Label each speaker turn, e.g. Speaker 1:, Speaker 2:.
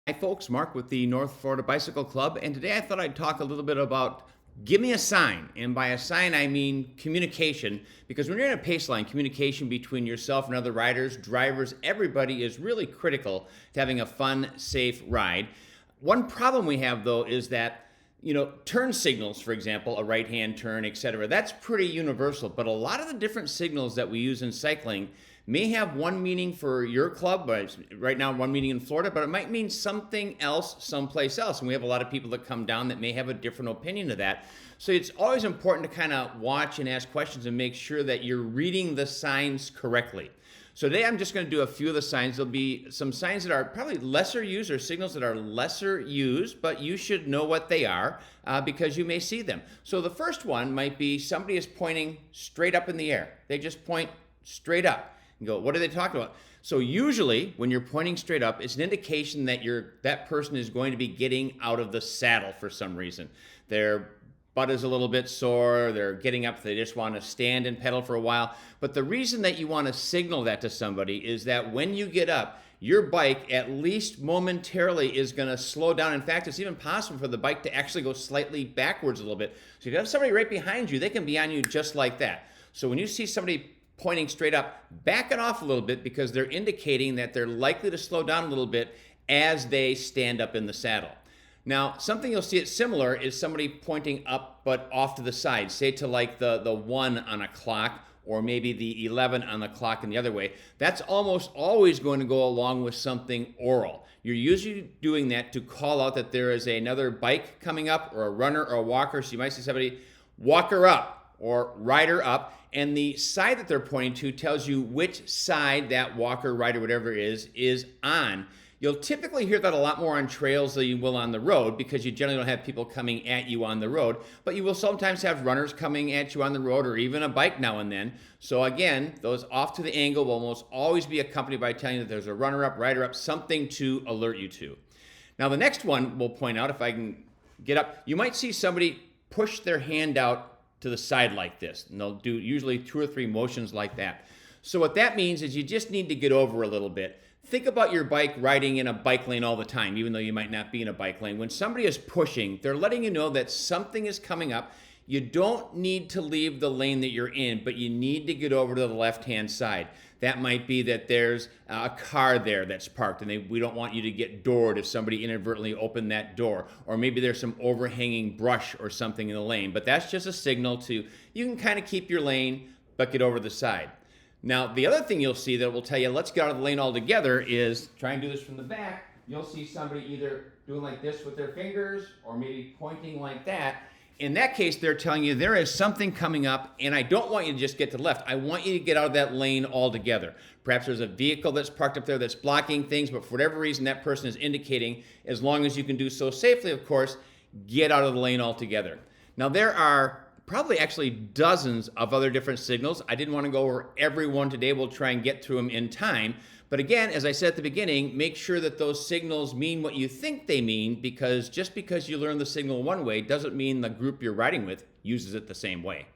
Speaker 1: Hi, folks. Mark with the North Florida Bicycle Club, and today I thought I'd talk a little bit about give me a sign. And by a sign, I mean communication, because when you're in a pace line, communication between yourself and other riders, drivers, everybody is really critical to having a fun, safe ride. One problem we have, though, is that turn signals, for example, a right-hand turn, etc. That's pretty universal, but a lot of the different signals that we use in cycling may have one meaning for your club, but right now one meaning in Florida, but it might mean something else someplace else. And we have a lot of people that come down that may have a different opinion of that. So it's always important to kind of watch and ask questions and make sure that you're reading the signs correctly. So today I'm just going to do a few of the signs. There'll be some signs that are probably lesser used or signals that are lesser used, but you should know what they are because you may see them. So the first one might be somebody is pointing straight up in the air. They just point straight up. You go, what are they talking about? So usually when you're pointing straight up, it's an indication that that person is going to be getting out of the saddle for some reason. Their butt is a little bit sore, they're getting up, they just want to stand and pedal for a while. But the reason that you want to signal that to somebody is that when you get up, your bike, at least momentarily, is going to slow down. In fact, it's even possible for the bike to actually go slightly backwards a little bit. So if you have somebody right behind you, they can be on you just like that. So when you see somebody pointing straight up, back it off a little bit because they're indicating that they're likely to slow down a little bit as they stand up in the saddle. Now, something you'll see it similar is somebody pointing up but off to the side, say to like the 1 on a clock or maybe the 11 on the clock in the other way. That's almost always going to go along with something oral. You're usually doing that to call out that there is another bike coming up or a runner or a walker. So you might see somebody walker up or rider up, and the side that they're pointing to tells you which side that walker, rider, whatever it is on. You'll typically hear that a lot more on trails than you will on the road because you generally don't have people coming at you on the road, but you will sometimes have runners coming at you on the road or even a bike now and then. So again, those off to the angle will almost always be accompanied by telling you that there's a runner up, rider up, something to alert you to. Now the next one we'll point out, if I can get up, you might see somebody push their hand out to the side like this, and they'll do usually 2 or 3 motions like that. So what that means is you just need to get over a little bit. Think about your bike riding in a bike lane all the time, even though you might not be in a bike lane. When somebody is pushing, they're letting you know that something is coming up. You don't need to leave the lane that you're in, but you need to get over to the left-hand side. That might be that there's a car there that's parked, and we don't want you to get doored if somebody inadvertently opened that door. Or maybe there's some overhanging brush or something in the lane. But that's just a signal to, you can kind of keep your lane, but get over the side. Now, the other thing you'll see that will tell you, let's get out of the lane altogether is, try and do this from the back, you'll see somebody either doing like this with their fingers or maybe pointing like that. In that case, they're telling you there is something coming up, and I don't want you to just get to the left. I want you to get out of that lane altogether. Perhaps there's a vehicle that's parked up there that's blocking things, but for whatever reason, that person is indicating, as long as you can do so safely, of course, get out of the lane altogether. Now, there are probably actually dozens of other different signals. I didn't want to go over every one today. We'll try and get through them in time. But again, as I said at the beginning, make sure that those signals mean what you think they mean, because just because you learn the signal one way doesn't mean the group you're riding with uses it the same way.